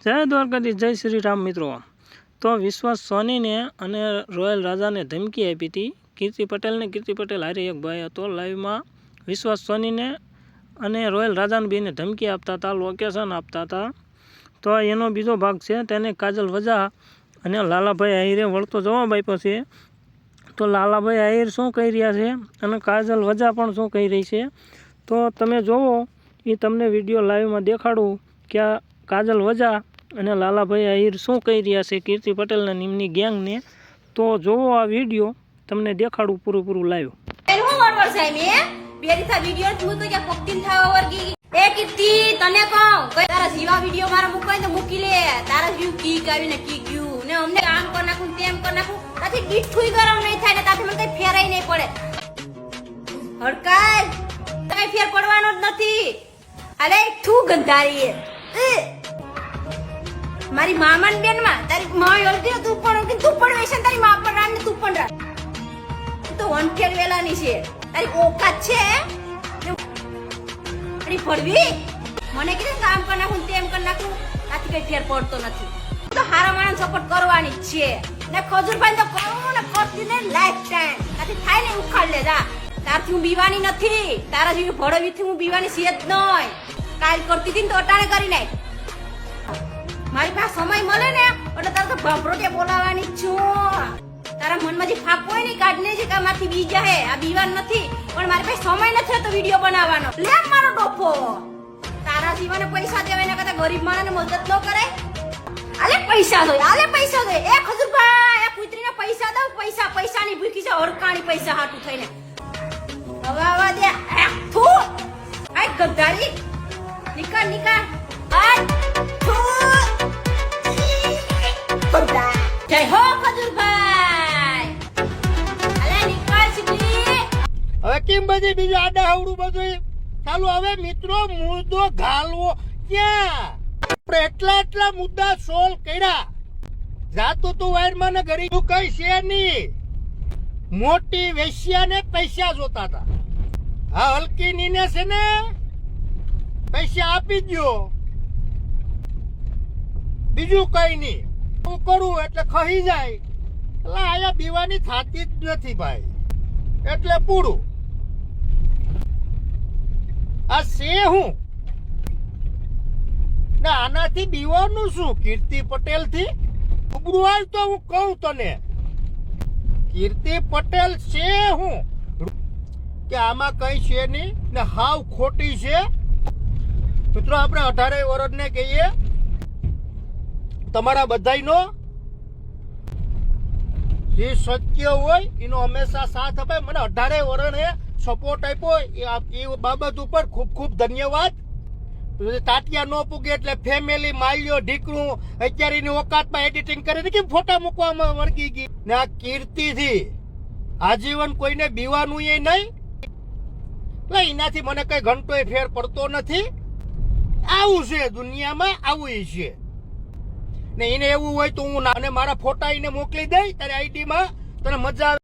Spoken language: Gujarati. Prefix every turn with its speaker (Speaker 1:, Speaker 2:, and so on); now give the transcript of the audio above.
Speaker 1: જય દ્વારકાધીશ, જય શ્રી રામ મિત્રો। તો વિશ્વાસ સોનીને અને રોયલ રાજાને ધમકી આપી હતી કીર્તિ પટેલને। કીર્તિ પટેલ હારે એક ભાઈ હતો લાઈવમાં વિશ્વાસ સોનીને અને રોયલ રાજાને બેને ધમકી આપતા હતા, લોકેશન આપતા હતા। તો એનો બીજો ભાગ છે, તેને કાજલ વજા અને લાલાભાઈ આહિરે વળતો જવાબ આપ્યો છે। તો લાલાભાઈ આહિર શું કહી રહ્યા છે અને કાજલ વજા પણ શું કહી રહી છે, તો તમે જોવો। એ તમને વિડીયો લાઈવમાં દેખાડું કે આ કાજલ વજા અને લાલાભાઈ આહિર શું કહી રહ્યા છે કીર્તિ પટેલના નિમની ગેંગને। તો જોવો આ વિડીયો, તમને દેખાડું પૂરું લાઈવ।
Speaker 2: એ કીર્તિ તને કહું તારા જીવા વિડીયો મારા મુકાય તો મૂકી લે, તારા જીવ કી કાવીને કી ગયું ને અમને આમ કર નાખું તેમ કર નાખું, તાથી ડીઠુઈ ગરમ નહીં થાય ને તાથી મને કઈ ફેરાઈ નહીં પડે। હડકાય કઈ ફેર પડવાનો જ નથી। અરે તું ગંધારી મારી મામાન બેન માં તારી માં ઓળખી તું પણ વેસે તારી માં પર રાન તું પણ રાન તો વનફેર વેલાની છે તારી ઓકાત છે પડવી મને કીધું કામ કર નાખું તેમ કર નાખું, આથી કઈ ફેર પડતો નથી। તો હારા માણસ સપોર્ટ કરવાની જ છે ને ખજૂરભાઈ તો કરવું ને કરતી ને લાઈફ ટાઈમ આથી થાય ને ઉખાડ લે જા। તારથી હું બીવાની નથી, તારા જેવી ભડવીથી હું બીવાની છે જ નહીં। કાલ કરતી હતી ને તો અટાણે કરી નાખ। મારી પાસે સમય મળે ને એટલે તારે તો ભાભરોટે બોલાવાની જ છું। તારા મનમાં જે ફાક હોય ને કાઢને જે કામાંથી બીજા હે આ બીવાન નથી, પણ મારી પાસે સમય નથી તો વિડીયો બનાવવાનો। લે મારો ડોફો તારા જીવાને પૈસા દેવાય ને કદા ગરીબ માણસને મદદ ન કરે। આલે પૈસા દો, આલે પૈસા દો। એ ખજૂરભાઈ આ પુત્રીને પૈસા દઉં, પૈસાની ભૂખી છે, હરકાણી પૈસા હાટું થઈને હવે આવા દે થુ આ ગદ્દારી નિકાળ આ થુ ગદ્દા જય હો ખજૂરભાઈ આલે નિકાળ સિકલી।
Speaker 3: હવે કેમ બધી બીજું આડા આવડું બધું ચાલુ। હવે મિત્રો મુદ્દો ઘાલવો ક્યાં? આપણે એટલા મુદ્દા સોલ્વ કર્યા, જાતું તું વાયરમાં ને ગરીબ કઈ છે નહીં। મોટી વેશ્યાને પૈસા જોતા હતા, હા હલકી નીને છે ને પૈસા આપી દો, બીજું કઈ નહીં। હું કરું એટલે ખહી જાય એટલે આયા બીવાની થાતી જ નથી ભાઈ, એટલે પૂરું। આ છે હું ને આનાથી બીવાનું શું? કીર્તિ પટેલ થી ઉબરું આવ તો હું કહું તને, કીર્તિ પટેલ છે હું કે આમાં કઈ છે નહીં ને હાવ ખોટી છે। મિત્રો આપણે 18 વર્ષને કહીએ તમારા બધાયનો જે સત્ય હોય એનો હંમેશા સાથ અપાય। મને 18 વર્ષે સપોર્ટ આપ્યો એ બાબત ઉપર ખૂબ ખૂબ ધન્યવાદ। તાટિયા ન પૂગે એટલે ફેમિલી માલ્યો ઢીકણું અત્યારે એની ઓકાતમાં એડિટિંગ કરીને કેમ ફોટા મૂકવામાં વળગી ગઈ ને આ કીર્તિથી આજીવન કોઈને બીવાનું એ નહીં, એટલે એનાથી મને કઈ ઘંટોય ફેર પડતો નથી। આવું છે દુનિયામાં, આવું છે ને એને એવું હોય તો હું મારા ફોટા એને મોકલી દઈ તારી આઈડીમાં, તને મજા આવે।